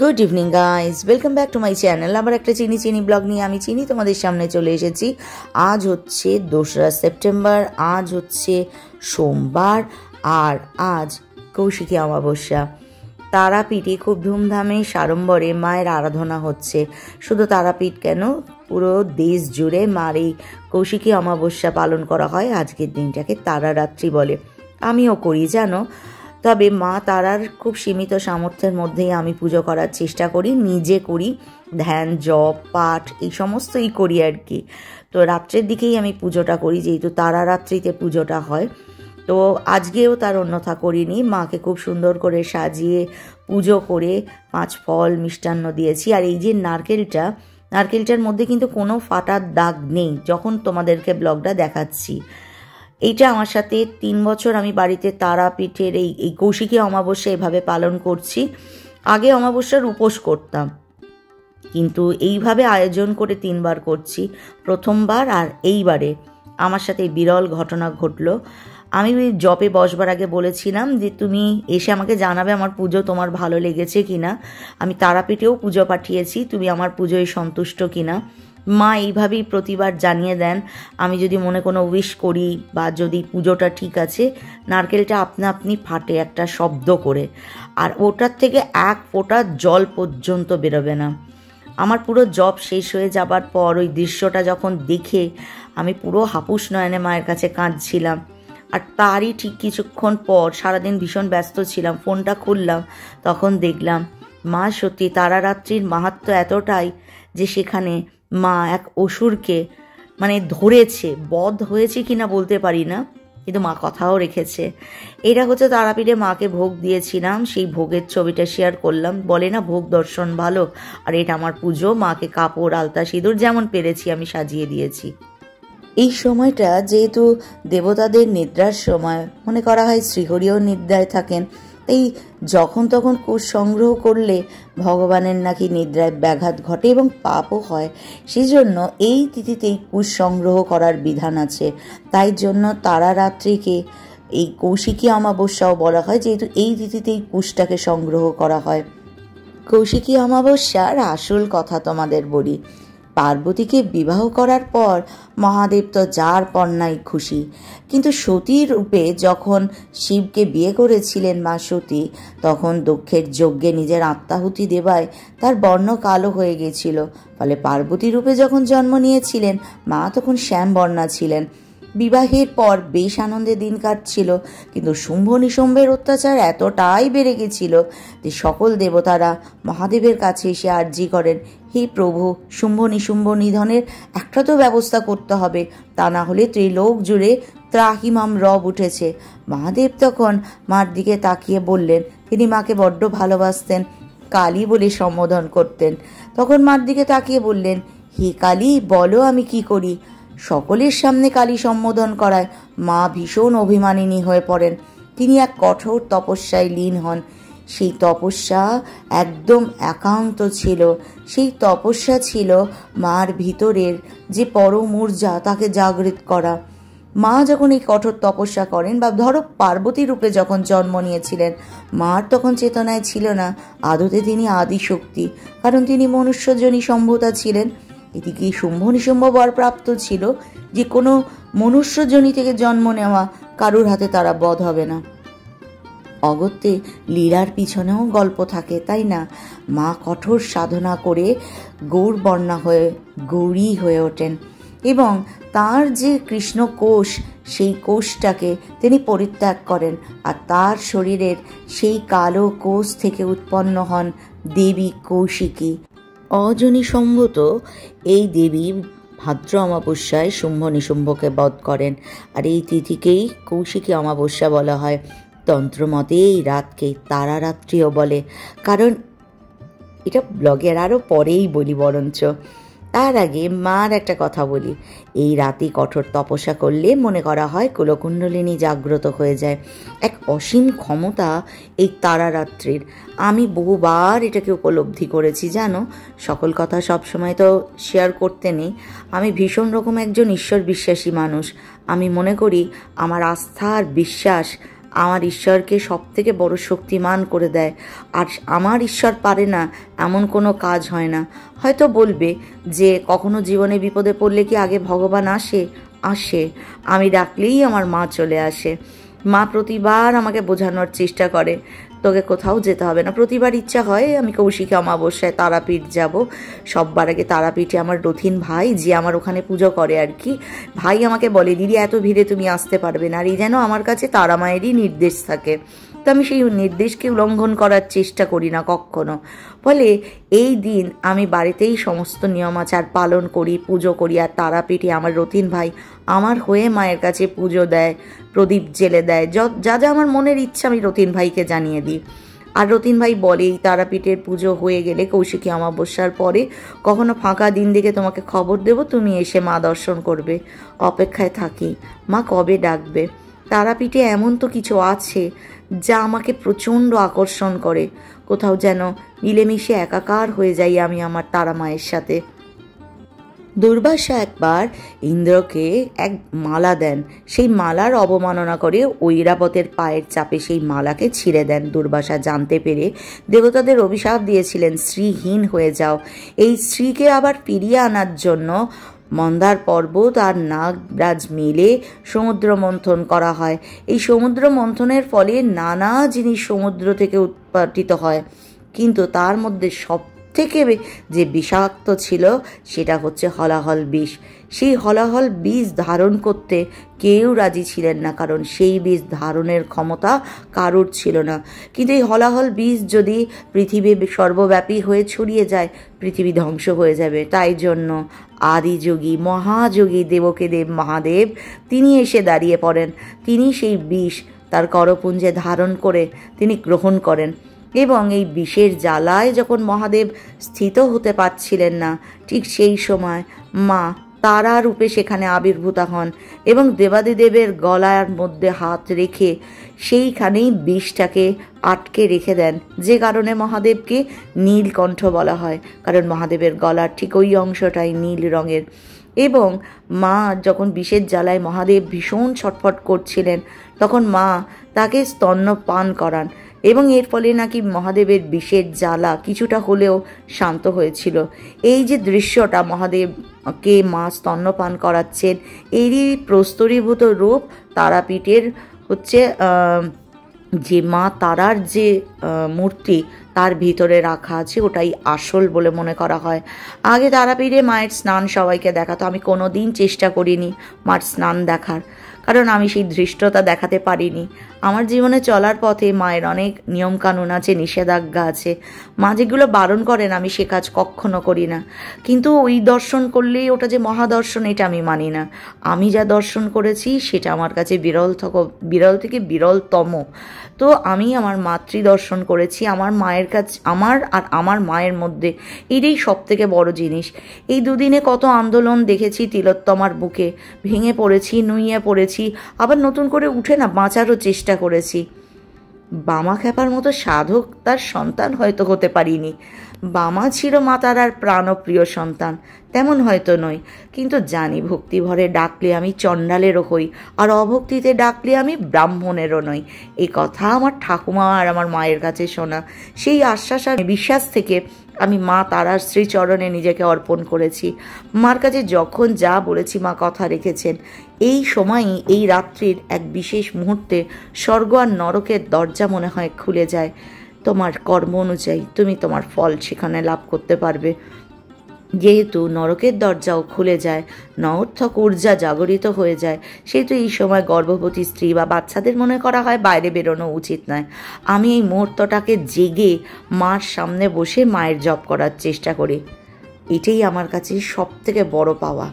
Good evening guys, welcome back to my channel. আবার একটা চিনি ব্লগ নিয়ে আমি চিনি তোমাদের সামনে চলে এসেছি। আজ হচ্ছে 2রা সেপ্টেম্বর, আজ হচ্ছে সোমবার, আর আজ কৌশিকী অমাবস্যা। তারাপীঠে খুব ধুমধামে সাড়ম্বরে মায়ের আরাধনা হচ্ছে। শুধু তারাপীঠ কেন, পুরো দেশ জুড়ে মার এই কৌশিকী অমাবস্যা পালন করা হয়। আজকের দিনটাকে তারারাত্রি বলে, আমিও করি জানো। তবে মা তারার খুব সীমিত সামর্থ্যের মধ্যেই আমি পুজো করার চেষ্টা করি, নিজে করি, ধ্যান জপ পাঠ এই সমস্তই করি আর কি। তো রাত্রের দিকেই আমি পুজোটা করি, যেহেতু তারারাত্রিতে পুজোটা হয়। তো আজকেও তার অন্যথা করিনি, মাকে খুব সুন্দর করে সাজিয়ে পুজো করে 5 ফল মিষ্টান্ন দিয়েছি। আর এই যে নারকেলটার মধ্যে কিন্তু কোনো ফাটার দাগ নেই, যখন তোমাদেরকে ব্লগটা দেখাচ্ছি। এইটা আমার সাথে 3 বছর আমি বাড়িতে তারাপীঠের এই কৌশিকী অমাবস্যা এভাবে পালন করছি। আগে অমাবস্যার উপোস করতাম, কিন্তু এইভাবে আয়োজন করে 3 বার করছি, প্রথমবার আর এইবারে আমার সাথে বিরল ঘটনা ঘটলো। আমি জপে বসবার আগে বলেছিলাম যে তুমি এসে আমাকে জানাবে আমার পুজো তোমার ভালো লেগেছে কিনা। আমি তারাপীঠেও পুজো পাঠিয়েছি, তুমি আমার পুজোয় সন্তুষ্ট কিনা। মা এইভাবেই প্রতিবার জানিয়ে দেন। আমি যদি মনে কোনো উইশ করি বা যদি পুজোটা ঠিক আছে, নারকেলটা আপনা আপনি ফাটে একটা শব্দ করে, আর ওটার থেকে 1 ফোঁটা জল পর্যন্ত বেরোবে না। আমার পুরো জব শেষ হয়ে যাবার পর ওই দৃশ্যটা যখন দেখে আমি পুরো হাপুস নয়নে মায়ের কাছে কাঁদছিলাম। আর তারই ঠিক কিছুক্ষণ পর, সারাদিন ভীষণ ব্যস্ত ছিলাম, ফোনটা খুললাম, তখন দেখলাম মা সত্যি তারারাত্রির মাহাত্ম্য এতটাই যে সেখানে মা এক অসুরকে ধরেছে। বধ হয়েছে কিনা বলতে পারি না, কিন্তু মা কথাও রেখেছে। এটা হচ্ছে তারাপীঠে মাকে ভোগ দিয়েছিলাম, সেই ভোগের ছবিটা শেয়ার করলাম। বলে না ভোগ দর্শন ভালো, আর এটা আমার পুজো। মাকে কাপড় আলতা সিঁদুর যেমন পেরেছি আমি সাজিয়ে দিয়েছি। এই সময়টা যেহেতু দেবতাদের নিদ্রার সময়, মনে করা হয় শ্রীহরিও নিদ্রায় থাকেন, তাই যখন তখন কুশ সংগ্রহ করলে ভগবানের নাকি নিদ্রায় ব্যাঘাত ঘটে এবং পাপও হয়। সেজন্য এই তিথিতেই কুশ সংগ্রহ করার বিধান আছে। তাই জন্য তারারাত্রিকে এই কৌশিকী অমাবস্যাও বলা হয়, যেহেতু এই তিথিতেই কুশটাকে সংগ্রহ করা হয়। কৌশিকী অমাবস্যার আসল কথা তোমাদের বলি। পার্বতীকে বিবাহ করার পর মহাদেব তো যার পর খুশি, কিন্তু সতী রূপে যখন শিবকে বিয়ে করেছিলেন মা সতী, তখন দক্ষের যজ্ঞে নিজের আত্মাহুতি দেওয়ায় তার বর্ণ কালো হয়ে গেছিল। ফলে পার্বতী রূপে যখন জন্ম নিয়েছিলেন মা, তখন শ্যামবর্ণা ছিলেন। বিবাহের পর বেশ আনন্দে দিন কাটছিল, কিন্তু শুম্ভ নিশুম্ভের অত্যাচার এতটাই বেড়ে গেছিল যে সকল দেবতারা মহাদেবের কাছে এসে আর্জি করেন, হে প্রভু, শুম্ভ নিশুম্ভ নিধনের একটা তো ব্যবস্থা করতে হবে, তা না হলে ত্রিলোক জুড়ে ত্রাহিমাম রব উঠেছে। মহাদেব তখন মার দিকে তাকিয়ে বললেন, তিনি মাকে বড্ড ভালোবাসতেন, কালী বলে সম্বোধন করতেন। তখন মার দিকে তাকিয়ে বললেন, হে কালী, বলো আমি কি করি। সকলের সামনে কালী সম্বোধন করায় মা ভীষণ অভিমানিনী হয়ে পড়েন। তিনি এক কঠোর তপস্যায় লীন হন। সেই তপস্যা একদম একান্ত ছিল। সেই তপস্যা ছিল মার ভিতরের যে পরম ঊর্জা, তাকে জাগৃত করা। মা যখন এই কঠোর তপস্যা করেন, বা ধরো পার্বতী রূপে যখন জন্ম নিয়েছিলেন, মার তখন চেতনায় ছিল না আদতে তিনি আদিশক্তি, কারণ তিনি মনুষ্যজনী সম্ভূতা ছিলেন। এদিকে শুম্ভ নিশুম্ভ বর প্রাপ্ত ছিল যে কোনো মনুষ্যজনী থেকে জন্ম নেওয়া কারুর হাতে তারা বধ হবে না। অগত্যে লীলার পিছনেও গল্প থাকে, তাই না? মা কঠোর সাধনা করে গৌরবর্ণা হয়ে গৌরী হয়ে ওঠেন, এবং তার যে কৃষ্ণ কোষ, সেই কোষটাকে তিনি পরিত্যাগ করেন, আর তার শরীরের সেই কালো কোষ থেকে উৎপন্ন হন দেবী কৌশিকী। অজনী সম্ভূত এই দেবী ভাদ্র অমাবস্যায় শুম্ভ নিশুম্ভকে বধ করেন, আর এই তিথিকেই কৌশিকী অমাবস্যা বলা হয়। তন্ত্রমতে এই রাতকে তারারাত্রিও বলে, কারণ এটা ব্লগের আরও পরেই বলি বরঞ্চ। তার আগে মার একটা কথা বলি। এই রাতে কঠোর তপস্যা করলে মনে করা হয় কুলকুণ্ডলিনী জাগ্রত হয়ে যায়। এক অসীম ক্ষমতা এই তারারাত্রির। আমি বহুবার এটাকে উপলব্ধি করেছি জানো। সকল কথা সবসময় তো শেয়ার করতে নেই। আমি ভীষণ রকম একজন ঈশ্বর বিশ্বাসী মানুষ। আমি মনে করি আমার আস্থা আর বিশ্বাস আমার ঈশ্বরকে সব থেকে বড় শক্তিমান করে দেয়। আর আমার ঈশ্বর পারে না এমন কোনো কাজ হয় না। হয়তো বলবে যে কখনো জীবনে বিপদে পড়লে কি আগে ভগবান আসে? আসে। আমি ডাকলেই আমার মা চলে আসে। মা প্রতিবার আমাকে বোঝানোর চেষ্টা করে তোকে কোথাও যেতে হবে না। প্রতিবার ইচ্ছা হয় আমি কৌশিকী অমাবস্যায় তারাপীঠ যাব। সববার আগে তারাপীঠে আমার রথিন ভাই, যে আমার ওখানে পুজো করে আর কি, ভাই আমাকে বলে দিদি এত ভিড়ে তুমি আসতে পারবে না। আর এই যেন আমার কাছে তারা মায়েরই নির্দেশ থাকে, তো আমি সেই নির্দেশকে উল্লঙ্ঘন করার চেষ্টা করি না কখনো। ফলে এই দিন আমি বাড়িতেই সমস্ত নিয়মাচার পালন করি, পুজো করি। আর তারাপীঠে আমার রথিন ভাই আমার হয়ে মায়ের কাছে পুজো দেয়, প্রদীপ জেলে দেয়। যা যা আমার মনের ইচ্ছা আমি রথিন ভাইকে জানিয়ে দিই। আর রথিন ভাই বলে এই তারাপীঠের পুজো হয়ে গেলে কৌশিকী অমাবস্যার পরে কখনো ফাঁকা দিন দেখে তোমাকে খবর দেব, তুমি এসে মা দর্শন করবে। অপেক্ষায় থাকি মা কবে ডাকবে। তারাপীঠে এমন তো কিছু আছে যা আমাকে প্রচণ্ড আকর্ষণ করে। কোথাও যেন মিলেমিশে একাকার হয়ে যাই আমি আমার তারা মায়ের সাথে। দুর্বাসা একবার ইন্দ্রকে এক মালা দেন, সেই মালার অবমাননা করে ঐরাবতের পায়ের চাপে সেই মালাকে ছিঁড়ে দেন। দুর্বাসা জানতে পেরে দেবতাদের অভিশাপ দিয়েছিলেন স্ত্রীহীন হয়ে যাও। এই স্ত্রীকে আবার ফিরিয়ে আনার জন্য মন্দার পর্বত আর নাগরাজ মিলে সমুদ্র মন্থন করা হয়। এই সমুদ্র মন্থনের ফলে নানা জিনিস সমুদ্র থেকে উৎপাদিত হয়, কিন্তু তার মধ্যে সব থেকে যে বিষাক্ত ছিল সেটা হচ্ছে হলাহল বিষ। সেই হলাহল বিষ ধারণ করতে কেউ রাজি ছিলেন না, কারণ সেই বিষ ধারণের ক্ষমতা কারুর ছিল না। কিন্তু এই হলাহল বিষ যদি পৃথিবী সর্বব্যাপী হয়ে ছড়িয়ে যায়, পৃথিবী ধ্বংস হয়ে যাবে। তাই জন্য আদিযোগী মহাযোগী দেবকেদেব মহাদেব তিনি এসে দাঁড়িয়ে পড়েন। তিনি সেই বিষ তার করপুঞ্জে ধারণ করে তিনি গ্রহণ করেন। এবং এই বিষের জ্বালায় যখন মহাদেব স্থিত হতে পারছিলেন না, ঠিক সেই সময় মা তারা রূপে সেখানে আবির্ভূতা হন এবং দেবাদিদেবের গলার মধ্যে হাত রেখে সেইখানেই বিষটাকে আটকে রেখে দেন, যে কারণে মহাদেবকে নীলকণ্ঠ বলা হয়। কারণ মহাদেবের গলার ঠিক ওই অংশটাই নীল রঙের। এবং মা যখন বিষের জ্বালায় মহাদেব ভীষণ ছটফট করছিলেন, তখন মা তাকে স্তন্যপান করান এবং এর ফলে নাকি মহাদেবের বিষের জ্বালা কিছুটা হলেও শান্ত হয়েছিল। এই যে দৃশ্যটা মহাদেবকে মা স্তন্যপান করাচ্ছেন, এরই প্রস্তরীভূত রূপ তারাপীঠের হচ্ছে যে মা তারার যে মূর্তি তার ভিতরে রাখা আছে, ওটাই আসল বলে মনে করা হয়। আগে তারাপীঠে মায়ের স্নান সবাইকে দেখাতো। আমি কোনো দিন চেষ্টা করিনি মার স্নান দেখার, কারণ আমি সেই ধৃষ্টতা দেখাতে পারিনি। আমার জীবনে চলার পথে মায়ের অনেক নিয়মকানুন আছে, নিষেধাজ্ঞা আছে। মা যেগুলো বারণ করেন আমি সে কাজ কখনো করি না। কিন্তু ওই দর্শন করলেই ওটা যে মহাদর্শন এটা আমি মানি না। আমি যা দর্শন করেছি সেটা আমার কাছে বিরল থেকে বিরলতম। তো আমি আমার মাতৃদর্শন করেছি। আমার মায়ের কাছে আমার মায়ের মধ্যে এটাই সব থেকে বড় জিনিস। এই দুদিনে কত আন্দোলন দেখেছি তিলোত্তমার বুকে, ভেঙে পড়েছি, নুইয়ে পড়েছি, আবার নতুন করে উঠে না বাঁচারও চেষ্টা করেছি। বামা খ্যাপার মতো সাধক তার সন্তান হয়তো হতে পারিনি। বামা ছিল মা তারার প্রাণপ্রিয় সন্তান, তেমন হয়তো নয়, কিন্তু জানি ভক্তি ভরে ডাকলে আমি চণ্ডালেরও হই, আর অভক্তিতে ডাকলে আমি ব্রাহ্মণেরও নই। এই কথা আমার ঠাকুমা আর আমার মায়ের কাছে শোনা। সেই আশ্বাস আর বিশ্বাস থেকে আমি মা তারার শ্রীচরণে নিজেকে অর্পণ করেছি। মার কাছে যখন যা বলেছি মা কথা রেখেছেন। এই সময়ই, এই রাত্রির এক বিশেষ মুহূর্তে স্বর্গ আর নরকের দরজা মনে হয় খুলে যায়। তোমার কর্ম অনুযায়ী তুমি তোমার ফল সেখানে লাভ করতে পারবে। যেহেতু নরকের দরজাও খুলে যায়, নর্থক ঊর্জা জাগরিত হয়ে যায়, সেহেতু এই সময় গর্ভবতী স্ত্রী বা বাচ্চাদের মনে করা হয় বাইরে বেরোনো উচিত নয়। আমি এই মুহূর্তটাকে জেগে মার সামনে বসে মায়ের জপ করার চেষ্টা করি। এটাই আমার কাছে সব থেকে বড় পাওয়া।